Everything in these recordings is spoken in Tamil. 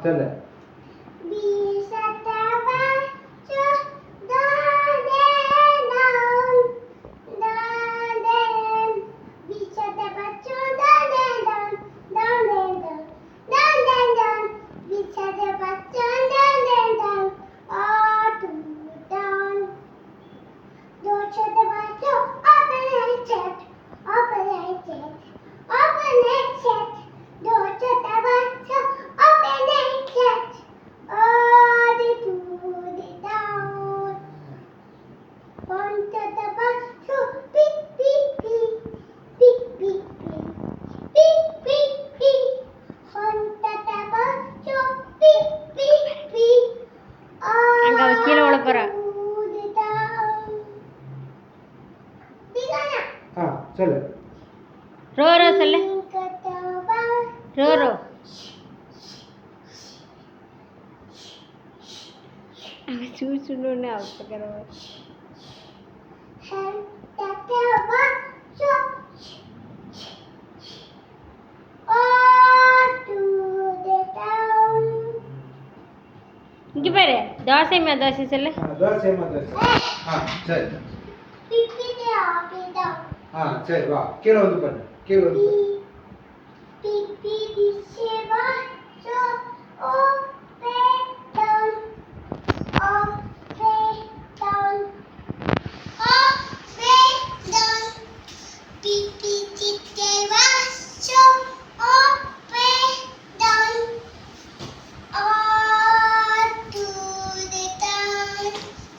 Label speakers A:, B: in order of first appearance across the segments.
A: சொல்லு. சொல்லு.
B: ரோ ரோ சொல்லு. ரோ ரோ. சுன்னு அவசரம். இங்க பாரு, தோசைமா தோசை சொல்லு.
A: தோசைமா தோசை. சரி. சரி வா, கீழே வந்து பண்ணு. கீழே வந்து பண்ணு.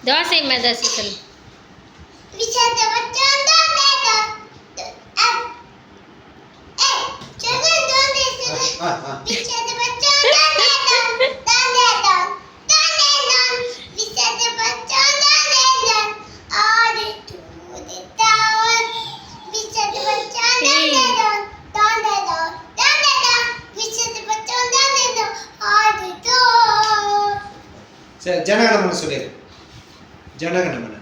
B: தோசைமா தோசை சொல்லு.
A: சரி, ஜனகணமன சொல்லிடு. ஜனகணமன.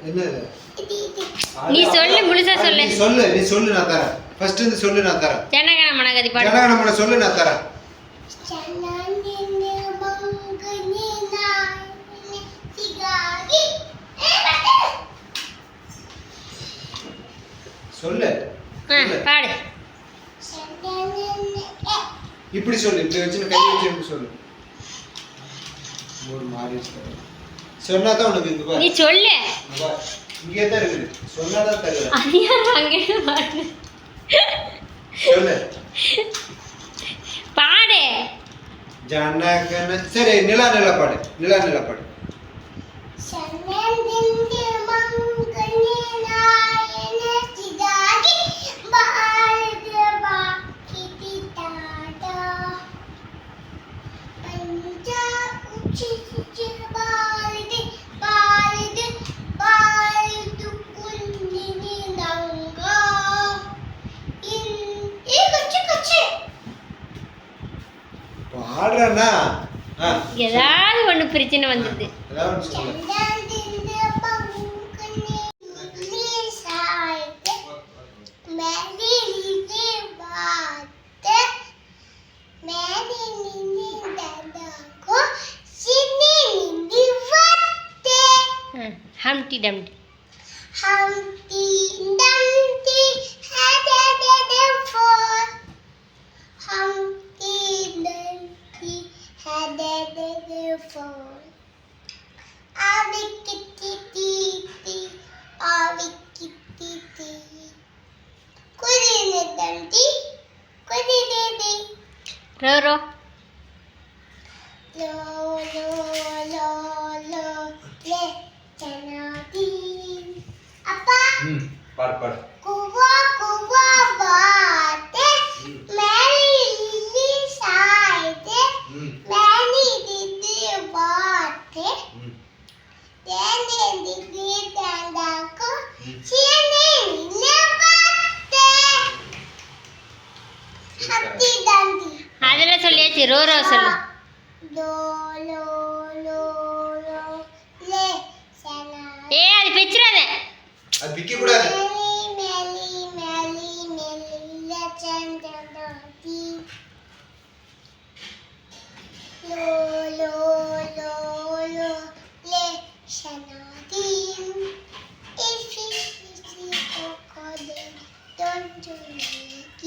A: என்னது?
B: நீ சொல்லு, முழுசா சொல்லு.
A: நீ சொல்லு நான் தரேன். ஃபர்ஸ்ட் இருந்து சொல்லு நான் தரேன்.
B: ஜனகணமன கதி பாடு.
A: ஜனகணமன சொல்லு நான் தரேன். சொல்லு.
B: பாடு.
A: இப்படி சொல்லு. இப்படி வச்சு கை வச்சு இப்படி சொல்லு. ஒரு மாதிரி சொன்னா தான் உனக்கு இது பாரு.
B: நீ சொல்லு.
A: இங்கே தான் இருக்குது. சொன்னா தான் தருவேன்.
B: அடியா அங்கே பாடு.
A: சொல்லு.
B: பாடு.
A: ஜனகண. சரி, நிலா நிலா பாடு. நிலா நிலா பாடு. பாடுறேன்னா
B: ஏதாவது ஒண்ணு பிரச்சனை வந்துடுது. ஹம்டி டம்டி.
C: Humpty Dumpty had a fall. Humpty Dumpty had a fall. Avikititi, avikititi. Kudine Dumpty, kudine.
B: Ro ro.
C: Lo lo lo lo le. Janadi. Apa?
A: பாடு பாடு
C: குவா குவா பாத்தே மேரி லில்லி சாய்தே
A: ம்
C: மேரி திதி பாத்தே
A: ம்
C: தேனே திதி தந்தாக்கோ
A: ம்.
C: சீனே நில பாத்தே ஹத்தி தந்தி
B: அதெல்லாம் சொல்லியாச்சு ரோரோ சொல்லு
C: லோ லோ லோ லோ லே சனா
B: ஏ அது பிச்சிடாத
A: அது பிக்க கூடாது
C: மேலி மேலி மேலி லே சந்தனதி லோ லோ லோ லோ லே சனாதி இஃபி கோகோதே don't do it